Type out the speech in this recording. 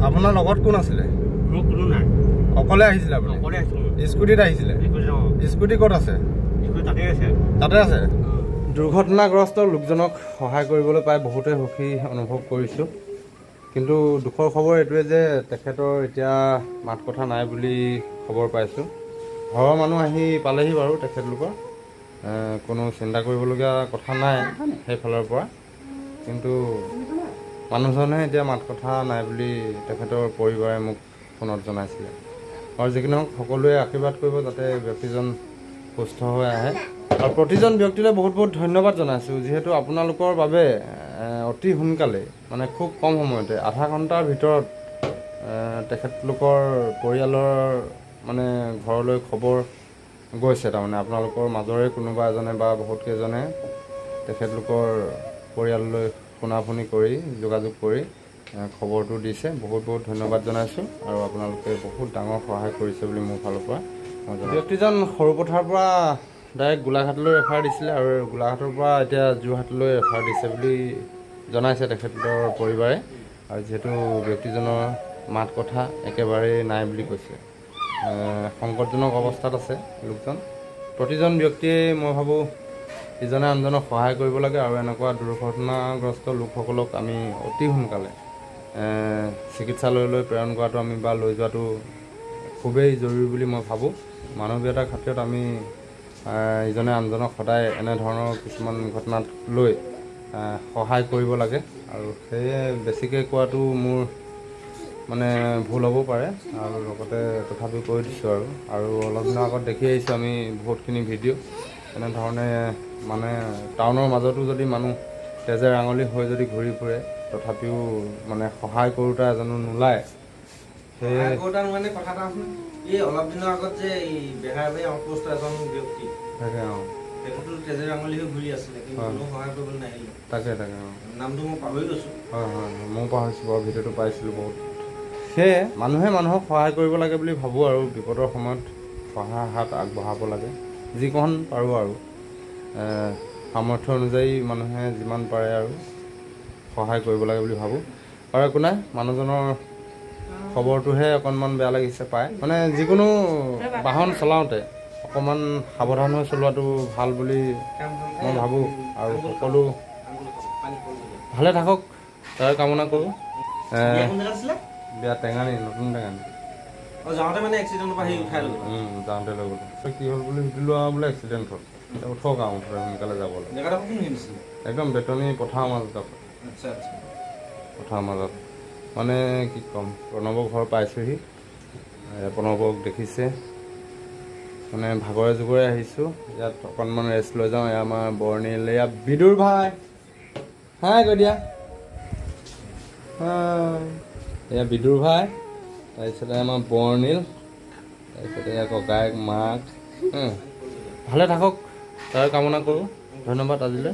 আপোনাৰ লগত কোন আছিলে? মোৰ কোনো নাই। অকলে আহিছিলে আপুনি? অকলে আহিছিলোঁ। স্কুটিত আহিছিলে? স্কুটি ক'ত আছে? তাতে আছে। তাতে আছে? দুৰ্ঘটনাগ্ৰস্ত লোকজনক সহায় কৰিবলৈ পাই বহুতে সুখী অনুভৱ কৰিছোঁ। কিন্তু দুখৰ খবৰ এইটোৱে যে তেখেতৰ এতিয়া মাত কথা নাই বুলি খবৰ পাইছোঁ। ঘৰৰ মানুহ আহি পালেহি বাৰু তেখেতলোকৰ, কোনো চিন্তা কৰিবলগীয়া কথা নাই সেইফালৰ পৰা। কিন্তু মানুহজনে এতিয়া মাত কথা নাই বুলি তেখেতৰ পৰিবাৰে মোক ফোনত জনাইছিলে। আৰু যিকি নহওক সকলোৱে আশীৰ্বাদ কৰিব যাতে ব্যক্তিজন সুস্থ হৈ আহে। আৰু প্ৰতিজন ব্যক্তিলৈ বহুত বহুত ধন্যবাদ জনাইছোঁ, যিহেতু আপোনালোকৰ বাবে অতি সোনকালে মানে খুব কম সময়তে আধা ঘণ্টাৰ ভিতৰত তেখেতলোকৰ পৰিয়ালৰ মানে ঘৰলৈ খবৰ গৈছে। তাৰমানে আপোনালোকৰ মাজৰে কোনোবা এজনে বা বহুতকেইজনে তেখেতলোকৰ পৰিয়াললৈ ফোনাফোনি কৰি যোগাযোগ কৰি খবৰটো দিছে। বহুত বহুত ধন্যবাদ জনাইছোঁ আৰু আপোনালোকে বহুত ডাঙৰ সহায় কৰিছে বুলি মোৰ ফালৰ পৰা মই জনাইছোঁ। ব্যক্তিজন সৰুপথাৰৰ পৰা ডাইৰেক্ট গোলাঘাটলৈ ৰেফাৰ দিছিলে আৰু গোলাঘাটৰ পৰা এতিয়া যোৰহাটলৈ ৰেফাৰ দিছে বুলি জনাইছে তেখেতৰ পৰিবাৰে। আৰু যিহেতু ব্যক্তিজনৰ মাত কথা একেবাৰেই নাই বুলি কৈছে, সংকটজনক অৱস্থাত আছে লোকজন। প্ৰতিজন ব্যক্তিয়ে মই ভাবোঁ ইজনে আনজনক সহায় কৰিব লাগে আৰু এনেকুৱা দুৰ্ঘটনাগ্ৰস্ত লোকসকলক আমি অতি সোনকালে চিকিৎসালয়লৈ প্ৰেৰণ কৰাটো আমি বা লৈ যোৱাটো খুবেই জৰুৰী বুলি মই ভাবোঁ। মানৱীয়তাৰ খাতিৰত আমি ইজনে আনজনক সদায় এনেধৰণৰ কিছুমান ঘটনাত লৈ সহায় কৰিব লাগে। আৰু সেয়ে বেছিকৈ কোৱাটো মোৰ মানে ভুল হ'ব পাৰে আৰু লগতে তথাপিও কৈ দিছোঁ। আৰু অলপ দিনৰ আগত দেখি আহিছোঁ আমি বহুতখিনি ভিডিঅ' এনেধৰণে মানে টাউনৰ মাজতো যদি মানুহ তেজে আঙুলি হৈ যদি ঘূৰি ফুৰে তথাপিও মানে সহায় কৰোঁতা এজনো নোলায়। সেয়ে মানে কথা এটা আছে, এই অলপ দিনৰ আগত যে এই বেহাৰবাৰী আউটপোষ্ট এজন ব্যক্তি তাকে তেখেতো তেজেৰ আঙুলি হৈ ঘূৰি আছিলে, কিন্তু কোনো সহায় কৰিবলৈ নাহিলে। তাকে নামটো মই পাহৰি গৈছোঁ। হয় ময়ো পাহৰিছোঁ বাৰু, ভিডিঅ'টো পাইছিলোঁ বহুত। সেয়ে মানুহে মানুহক সহায় কৰিব লাগে বুলি ভাবোঁ আৰু বিপদৰ সময়ত সহায়ৰ হাত আগবঢ়াব লাগে যিকণ পাৰোঁ আৰু সামৰ্থ্য অনুযায়ী মানুহে যিমান পাৰে আৰু সহায় কৰিব লাগে বুলি ভাবোঁ। আৰু একো নাই, মানুহজনৰ খবৰটোহে অকণমান বেয়া লাগিছে পায়। মানে যিকোনো বাহন চলাওঁতে অকণমান সাৱধান হৈ চলোৱাটো ভাল বুলি মই ভাবোঁ। আৰু সকলো ভালে থাকক তাৰ কামনা কৰোঁ। বিয়া টেঙানি, নতুন টেঙানি। যাওঁতে মানে এক্সিডেণ্টৰ পৰা উঠাই ল'লোঁ। যাওঁতে লৈ গ'লোঁ। কি হ'ল বুলি সুধিলোঁ আৰু বোলে এক্সিডেণ্ট হ'ল। এতিয়া উঠক আৰু মুঠতে সোনকালে যাব লাগে। একদম বেতনী পথাৰৰ মাজত আছে। পথাৰৰ মাজত মানে কি ক'ম, প্ৰণৱৰ ঘৰ পাইছোঁহি। প্ৰণৱক দেখিছে মানে ভাগৰে জুগৰে আহিছোঁ। ইয়াত অকণমান ৰেষ্ট লৈ যাওঁ। এয়া আমাৰ বৰ্ণিল, এয়া বিদুৰ ভাই, হাই কৈ দিয়া। এয়া বিদুৰ ভাই, তাৰপিছতে আমাৰ বৰ্ণিল, তাৰপিছতে এয়া ককায়েক মাক। ভালে থাকক তাৰ কামনা কৰোঁ। ধন্যবাদ আজিলৈ।